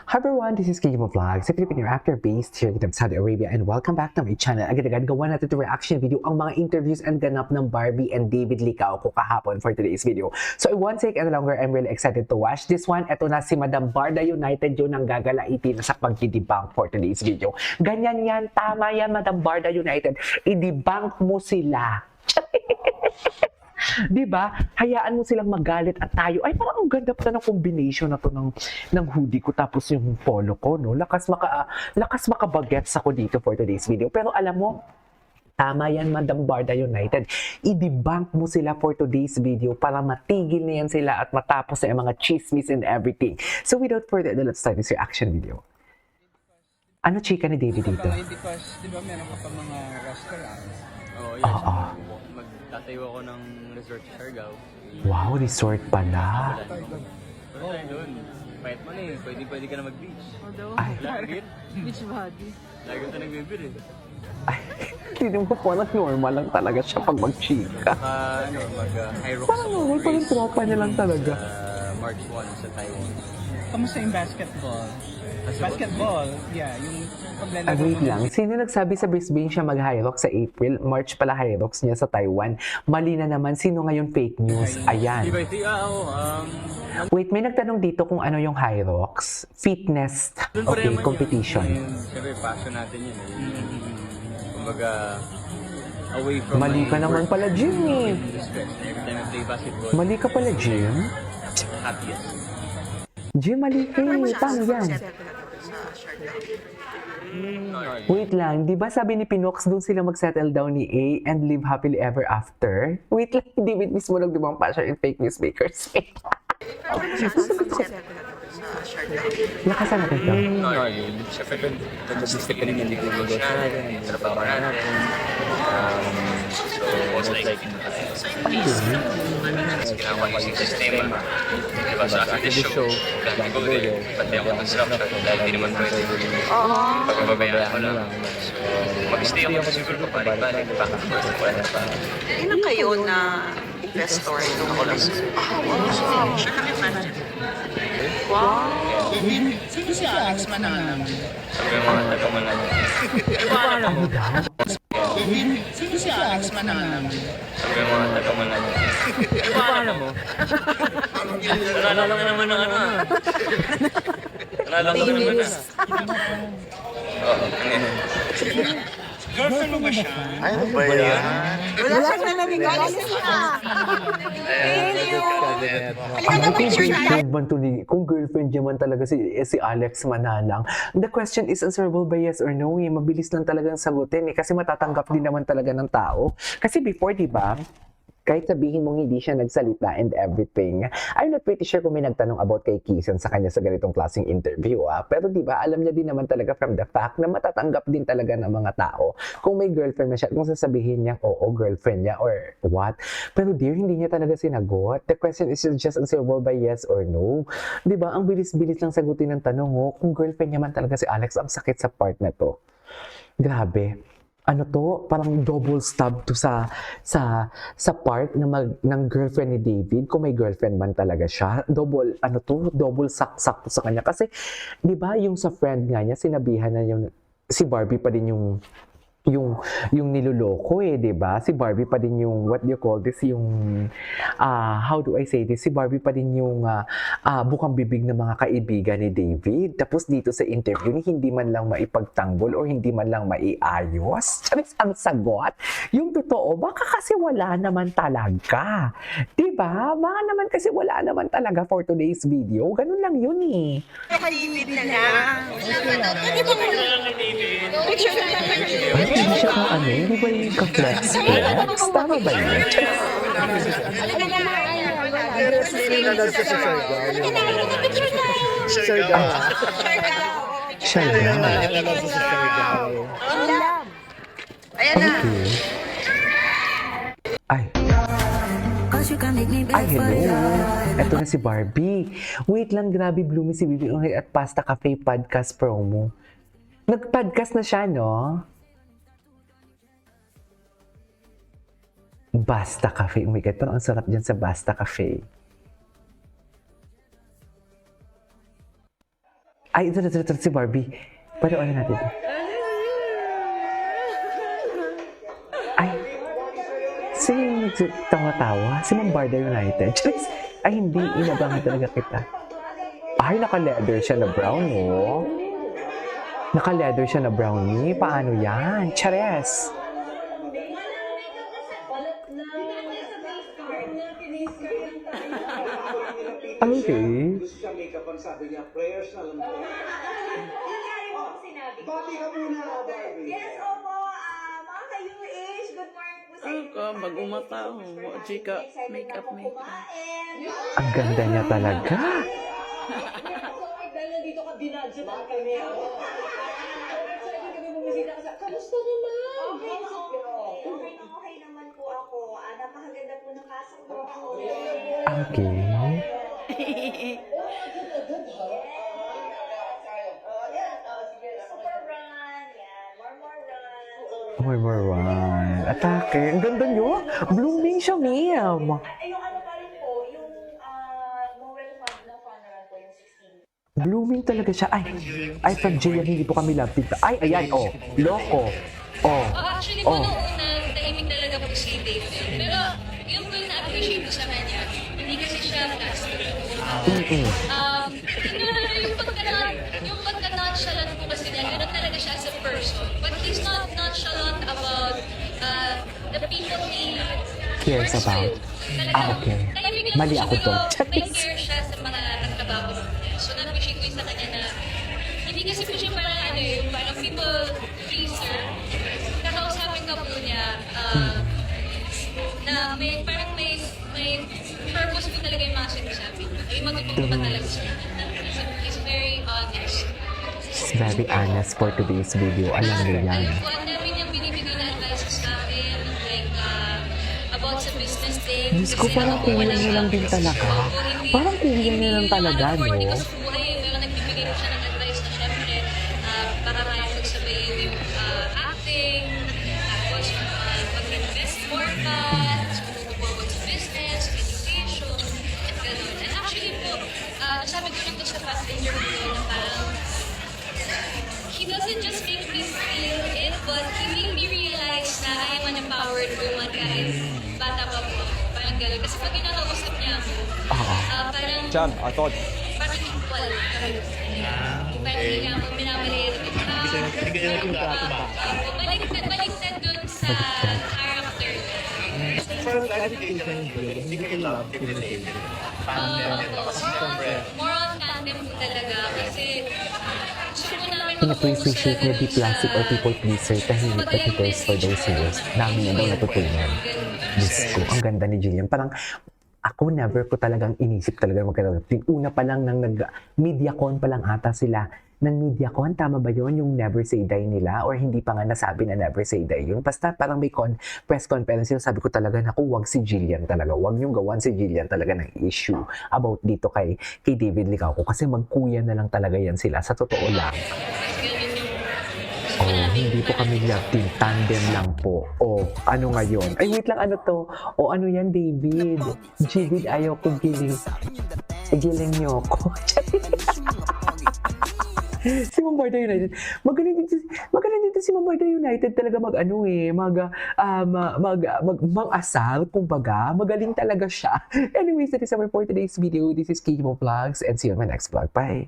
Hi everyone, this is Kimo Vlog, sa Filipino actor based here in Saudi Arabia, and welcome back to my channel. Agad-agad gawa natin ito reaction video ang mga interviews and ganap ng Barbie and David Licao ko kahapon for today's video. So I won't take any longer, I'm really excited to watch this one. Ito na si Madam Barda United yun ang gagalaitin na sa pagdidebunk for today's video. Ganyan yan, tama yan Madam Barda United, i-debunk mo sila. Diba? Hayaan mo silang magalit at tayo. Ay, parang ang ganda pa ng combination na to ng hoodie ko tapos yung polo ko, no? Lakas makabagets ako dito for today's video. Pero alam mo, tama yan, Madam Barda United. I-debunk mo sila for today's video para matigil na yan sila at matapos na yung mga chismis and everything. So without further ado, let's start this reaction video. Ano chika ni David dito? Because, di ba meron ka pa mga restaurant? Oo, yes. Magtatayo ako ng resort sa Siargao. Wow, resort pala. Wala tayo doon. Pahit mo na eh. Pwede ka na mag-beach. Ay, Lagit. Beach body. Lagi ka nag-beer eh. ay, hindi mo po normal lang talaga siya pag mag-chika. Mag-high rocks Parang normal, parang tropa niya lang talaga. March 1 sa Taiwan. Kamusta yung basketball? Basketball, yeah, yung paglalaro Wait lang, sino nagsabi sa Brisbane siya mag-Hyrox sa April? March pala Hyrox niya sa Taiwan. Mali na naman, sino ngayon fake news? Ayan. Di ba ito? Wait, may nagtanong dito kung ano yung Hyrox. Fitness, okay, competition. Siyempre, passion natin yun eh. Kumbaga, away from Mali ka my naman work pala, Jim eh. stress. Every time I play basketball, Mali ka pala, Jim. happiest. Jim, mali ka eh. Paano yan? Wait lang, di ba sabi ni Pinox doon sila mag-settle down ni A and live happily ever after? Wait lang, David mismo nagdibang pa siya in fake newsmakers. Lakasan natin ito. Siyempre, nag-assist ka rin hindi ko mag-gosya. Trabaho natin. So, most likely ginawa yung sistema. Diba, so after the show, kami go there. Pati ako construction, dahil di naman pwede. Pagbabayaan ko lang. So, mag-stay ako siguro pabalik-balik. Wala pa. Ilan kayo na investor nung ako lang? Wow! Siya kami imagine. Wow! Sino si Alex Manalang? Sabi yung mga tagamanan. Ano daw? Sino si Alex Manalang? Sabi yung mga tagamanan. Paano mo? Nalala ko naman ng ano. Nalala ko naman na. Oo, Girlfriend mo ba siya? ano ba yan? Wala siya nabigay siya! Kung girlfriend niya man talaga si Alex Manalang, the question is answerable by yes or no. Eh. Mabilis lang talagang sagutin eh, kasi matatanggap din naman talaga ng tao. Kasi before, di ba, kahit sabihin mong hindi siya nagsalita and everything, I'm not pretty sure kung may nagtanong about kay Kison sa kanya sa ganitong klaseng interview. Pero di ba, alam niya din naman talaga from the fact na matatanggap din talaga ng mga tao kung may girlfriend na siya, kung sasabihin niya, oo, girlfriend niya or what. Pero dear, hindi niya talaga sinagot. The question is just answerable by yes or no. Di ba, ang bilis-bilis lang sagutin ng tanong, oh, kung girlfriend niya man talaga si Alex, ang sakit sa part na to. Grabe. Ano to, parang double stab to sa part ng girlfriend ni David, kung may girlfriend man talaga siya. Double saksak to sa kanya kasi 'di ba yung sa friend nga niya sinabihan na yung si Barbie pa din yung niloloko eh, 'di ba? Si Barbie pa din yung what do you call this, yung how do I say this? Si Barbie pa din yung bukang bibig ng mga kaibigan ni David. Tapos dito sa interview ni hindi man lang maipagtanggol or hindi man lang maiayos. Charis ang sagot. Yung totoo, baka kasi wala naman talaga. 'Di ba? Baka naman kasi wala naman talaga for today's video. Ganun lang yun eh. Kalibid na lang. Picture na lang. Hindi siya ka hindi ba yung ka-flex? Tama ba yun? Siya na. Ayan na. Ay. Ay, hello. Ito na si Barbie. Wait lang, grabe bloomy si Bibi Ungay at Pasta Cafe podcast promo. Nag-podcast na siya, no? Basta Cafe. Oh my God, parang ang sarap dyan sa Basta Cafe. Ay, ito, si Barbie. Panoorin natin ito. Ay, sino yung tawa-tawa? Si Mambarda United. Charis! Ay, hindi. Inabangan talaga kita. Ay, naka-leather siya na brown, oh. Naka-leather siya na brownie. Paano yan? Chares! Okay. Yes, opo. Mga ka-UH, good morning po sa inyo. Mag-umata ako. Chika, makeup. Ang ganda niya talaga. Dahil nandito ka, dinadyanan kami. Sabi kami bumisita ka sa, kamusta naman? Okay naman po ako. Napakaganda po ng pasok mo ako. Okay. Super run. Yan. More run. More one. Atake. Ang ganda niyo. Blooming siya, ma'am. Yung ano pa rin po, yung Noel Fun run po, yung 16. Blooming talaga siya. Ay, from Jillian, hindi po kami love team. Ay, ayan, oh. Loko. Oh. Actually po, nung una, tahimik talaga po si David. Pero yung po yung na-appreciate ko sa kanya, hindi kasi siya plastic. Yung pagka-nonchalant po kasi niya, ganun talaga siya as a person. But he's not nonchalant about the people he Cares works about. with. Talagang Okay. tahimik lang Mali po siya, ako to. pero may care siya sa mga nagtrabaho niya. So, na-appreciate ko yung sa kanya na hindi kasi po siya parang yung parang people pleaser. Kakausapin ka po niya na may parang may purpose po talaga yung mga sinasabi niya. Ay magtuturo pa talaga siya. He's very honest. Very honest for today's video. Alam niyo yan. Alam ko, ang dami niyang binibigay na advices sa akin, like, about sa business things. Diyos ko, parang kuya niya lang din talaga. Parang kuya niya lang talaga, no? Hindi ko sa buhay, pero nagbibigay ko siya ng advice na syempre, para kaya magsabayin yung acting, tapos mag-invest more funds, mag-forward sa business, education, at gano'n. And actually po, sabi ko rin to sa past interview na parang, he doesn't just make me feel it, but he made me realize na I am an empowered woman kahit bata pa po. Parang gano'n. Kasi pag kinakausap niya ako, parang, parang equal kami. Parang hindi niya ako minamaliit. Baliktad dun sa character. More on tandem po talaga kasi gusto ko namin Pina-appreciate niya di plastic or people pleaser tahimik but he cares for those years. Dami niya daw natutunan. Diyos ko, ang ganda ni Jillian. Parang ako never ko talagang inisip talaga magkaroon. Una pa lang nang MediaCon pa lang ata sila. Nang MediaCon, tama ba yun? Yung never say die nila? Or hindi pa nga nasabi na never say die yun? Basta parang may press conference yun. Sabi ko talaga, naku, wag si Jillian talaga. Wag niyong gawan si Jillian talaga ng issue about dito kay David Licauco. Kasi magkuya na lang talaga yan sila. Sa totoo lang. Oh, hindi po kami love team. Tandem lang po. Oh, ano ngayon? Ay, wait lang, ano to? Oh, ano yan, David? David, ayaw ko giling. Giling niyo ako. Si Mambarda United. Magaling dito si Mambarda United talaga mag-asal, kumbaga. Magaling talaga siya. Anyways, that is our for today's video. This is Kimo Vlogs and see you on my next vlog. Bye!